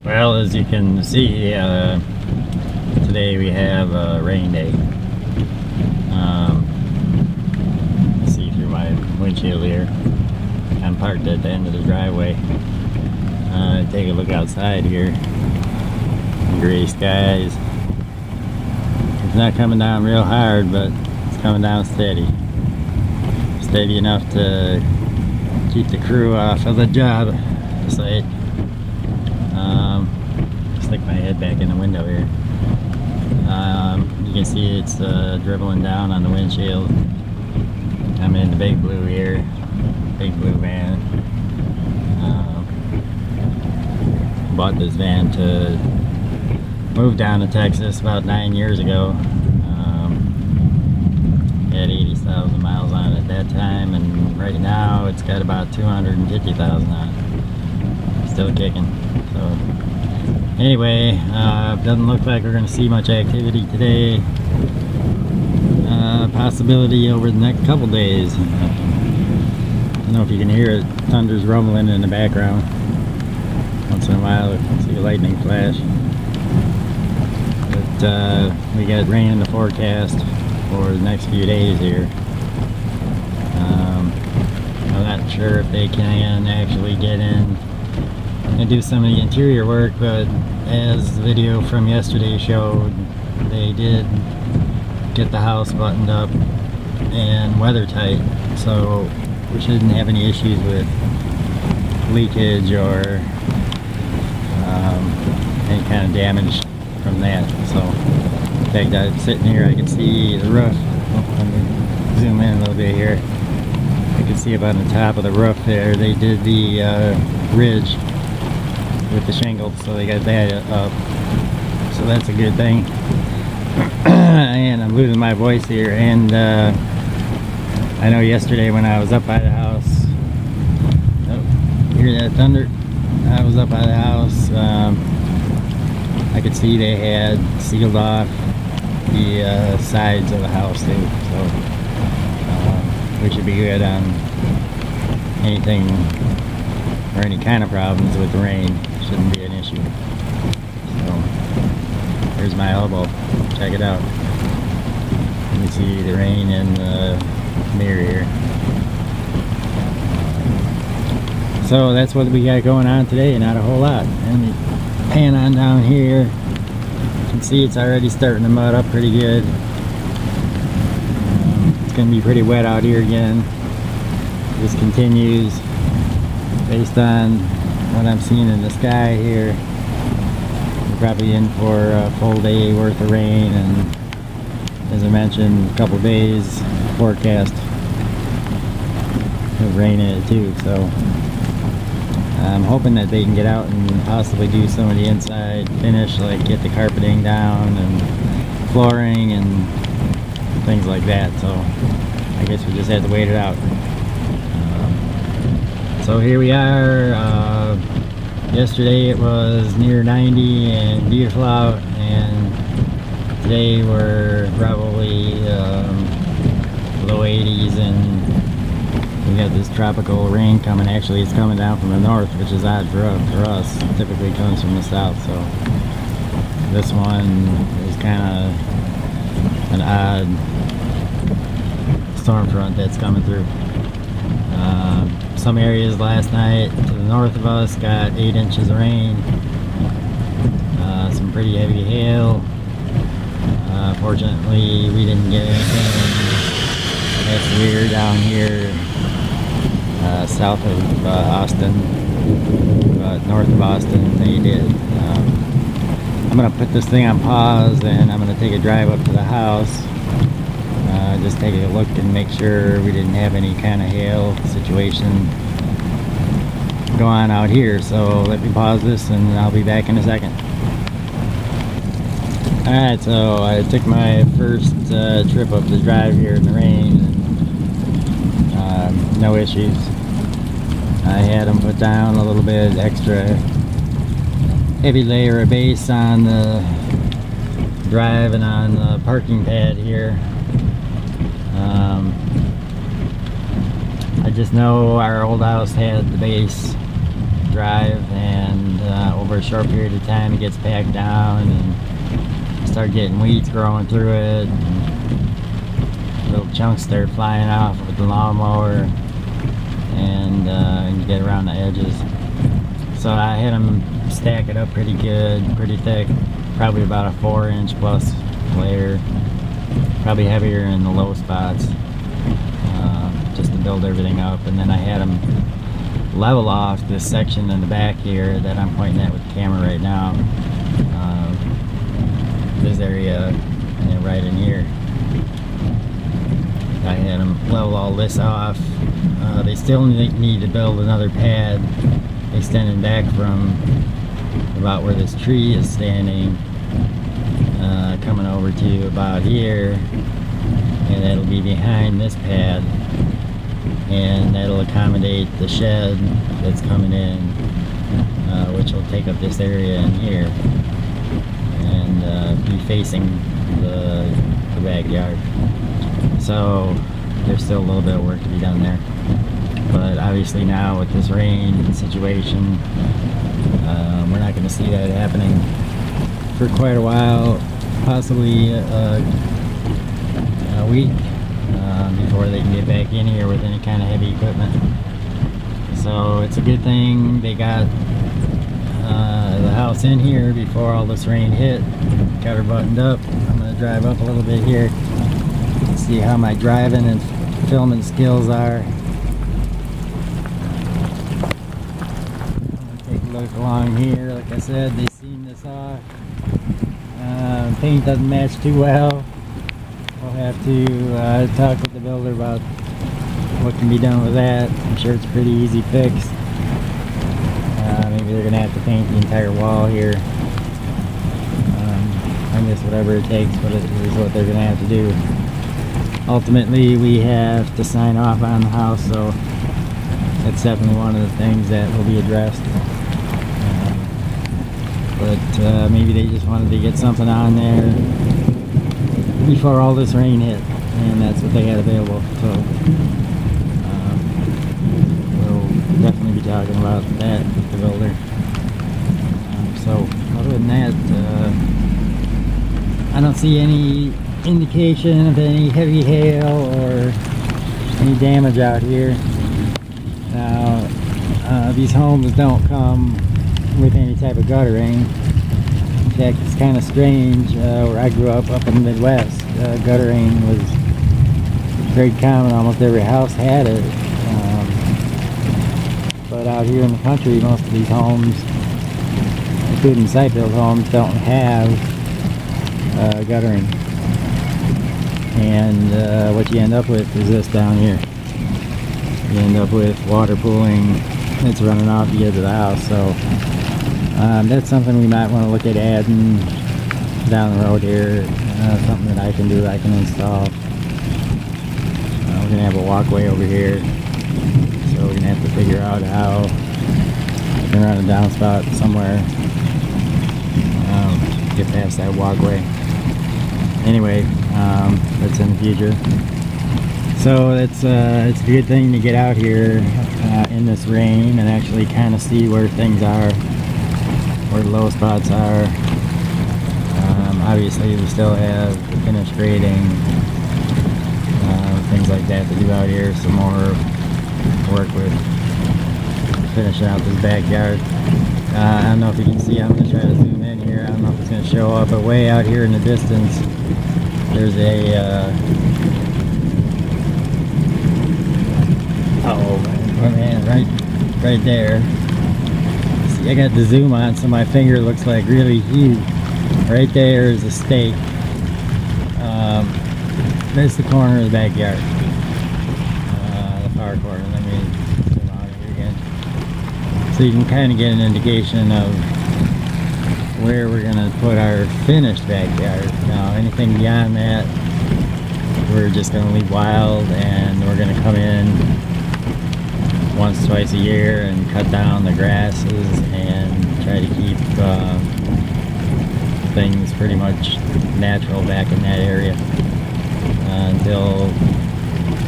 Well, as you can see, today we have a rain day. See through my windshield here. I'm parked at the end of the driveway. Take a look outside here. Gray skies. It's not coming down real hard, but it's coming down steady. Steady enough to keep the crew off of the job site. Stick my head back in the window here. You can see it's dribbling down on the windshield. I'm in the big blue here, big blue van. Bought this van to move down to Texas about 9 years ago. Had 80,000 miles on it at that time, and right now it's got about 250,000 on it. Still kicking. So anyway, doesn't look like we're going to see much activity today. Possibility over the next couple days. I don't know if you can hear it. Thunder's rumbling in the background. Once in a while, you can see a lightning flash. But we got rain in the forecast for the next few days here. I'm not sure if they can actually get in and do some of the interior work, but as the video from yesterday showed, they did get the house buttoned up and weather tight, so we shouldn't have any issues with leakage or any kind of damage from that. So in fact, I'm sitting here, I can see the roof. Let me zoom in a little bit here. I can see up on the top of the roof there, they did the ridge with the shingles, so they got that up. So that's a good thing. And I'm losing my voice here, and I know yesterday when I was up by the house, oh, hear that thunder? I was up by the house, I could see they had sealed off the sides of the house too, so we should be good on anything or any kind of problems with the rain. Shouldn't be an issue. So here's my elbow, check it out. You can see the rain in the mirror here. So that's what we got going on today, not a whole lot. And pan on down here, you can see it's already starting to mud up pretty good. It's going to be pretty wet out here again. This continues based on what I'm seeing in the sky here. We're probably in for a full day worth of rain, and as I mentioned, a couple days forecast of rain in it too. So I'm hoping that they can get out and possibly do some of the inside finish, like get the carpeting down and flooring and things like that. So I guess we just have to wait it out. So here we are. Yesterday it was near 90 and beautiful out, and today we're probably low 80s, and we got this tropical rain coming. Actually, it's coming down from the north, which is odd for us. It typically comes from the south, so this one is kind of an odd storm front that's coming through. Some areas last night to the north of us got 8 inches of rain, some pretty heavy hail. Fortunately, we didn't get anything that severe down here south of Austin, but north of Austin they did. I'm going to put this thing on pause, and I'm going to take a drive up to the house. Just take a look and make sure we didn't have any kind of hail situation go on out here. So let me pause this and I'll be back in a second. Alright, so I took my first trip up the drive here in the rain, and no issues. I had them put down a little bit extra heavy layer of base on the drive and on the parking pad here. I just know our old house had the base drive, and over a short period of time it gets packed down and start getting weeds growing through it, and little chunks start flying off with the lawnmower, and you get around the edges. So I had them stack it up pretty good, pretty thick, probably about a 4-inch plus layer, probably heavier in the low spots, just to build everything up. And then I had them level off this section in the back here that I'm pointing at with the camera right now. This area and right in here, I had them level all this off. They still need to build another pad extending back from about where this tree is standing, coming over to about here, and that'll be behind this pad, and that'll accommodate the shed that's coming in, which will take up this area in here and be facing the backyard. So there's still a little bit of work to be done there, but obviously now with this rain situation, we're not going to see that happening for quite a while, possibly a week, before they can get back in here with any kind of heavy equipment. So it's a good thing they got the house in here before all this rain hit. Got her buttoned up. I'm going to drive up a little bit here, see how my driving and filming skills are. Take a look along here. Like I said, they seam this off. Paint doesn't match too well. We'll have to talk with the builder about what can be done with that. I'm sure it's a pretty easy fix. Maybe they're going to have to paint the entire wall here. I guess whatever it takes, but it is what they're going to have to do. Ultimately, we have to sign off on the house, so that's definitely one of the things that will be addressed. But maybe they just wanted to get something on there before all this rain hit, and that's what they had available. So we'll definitely be talking about that with the builder. So other than that, I don't see any indication of any heavy hail or any damage out here. Now, these homes don't come with any type of guttering. In fact, it's kind of strange. Where I grew up in the Midwest, guttering was very common. Almost every house had it. But out here in the country, most of these homes, including site-built homes, don't have guttering. And what you end up with is this down here. You end up with water pooling that's running off to get to the house. So that's something we might want to look at adding down the road here. Something that I can do, I can install. We're going to have a walkway over here, so we're going to have to figure out how I can run a downspout somewhere, get past that walkway. Anyway, that's in the future. So it's a good thing to get out here in this rain and actually kind of see where things are, where the low spots are. Obviously we still have the finished grading, things like that to do out here. Some more work with finishing out this backyard. I don't know if you can see, I'm going to try to zoom in here. I don't know if it's going to show up, but way out here in the distance there's a oh man, right there. See, I got the zoom on, so my finger looks like really huge. Right there is a stake. That's the corner of the backyard. The far corner. Let me zoom out here again. So you can kind of get an indication of where we're going to put our finished backyard. Now, anything beyond that, we're just going to leave wild, and we're going to come in once, twice a year and cut down the grasses and try to keep things pretty much natural back in that area until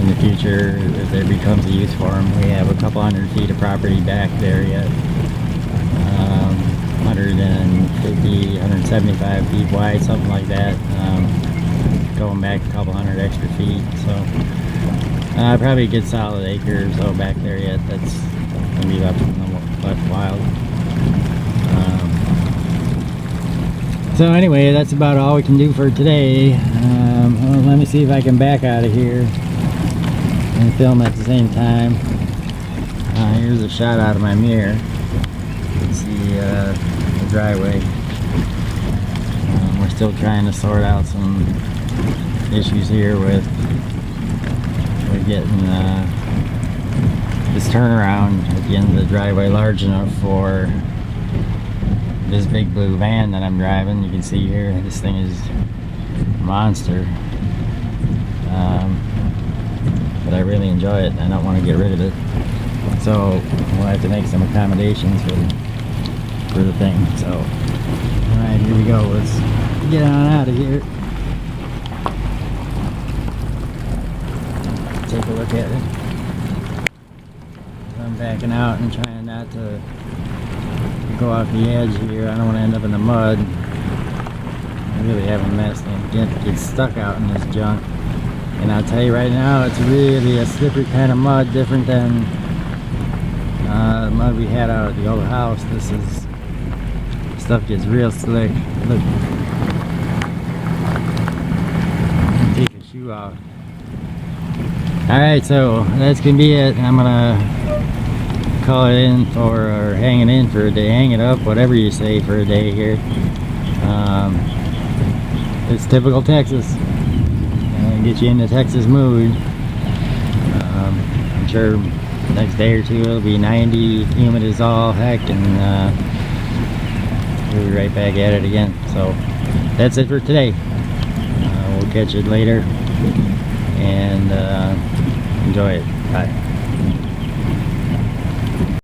in the future, if there becomes a use for them. We have a couple hundred feet of property back there yet 150, 175 feet wide, something like that. Going back a couple hundred extra feet, so probably a good solid acre or so back there yet. That's gonna be left wild. So anyway, that's about all we can do for today. Well, let me see if I can back out of here and film at the same time. Here's a shot out of my mirror. You can see the driveway. We're still trying to sort out some issues here with getting this turnaround at the end of the driveway large enough for this big blue van that I'm driving. You can see here, this thing is a monster. But I really enjoy it and I don't want to get rid of it. So we'll have to make some accommodations for the thing. So, alright, here we go. Let's get on out of here. Take a look at it. I'm backing out and trying not to go off the edge here. I don't want to end up in the mud. I really have a mess and get stuck out in this junk. And I'll tell you right now, it's really a slippery kind of mud, different than the mud we had out at the old house. Stuff gets real slick. Look. Take your shoe off. Alright, so that's gonna be it. I'm gonna call it in for, or hang it in for a day, hang it up, whatever you say, for a day here. It's typical Texas. Get you in the Texas mood. I'm sure next day or two it'll be 90, humid as all heck, and we'll be right back at it again. So that's it for today. We'll catch it later, and enjoy it. Bye.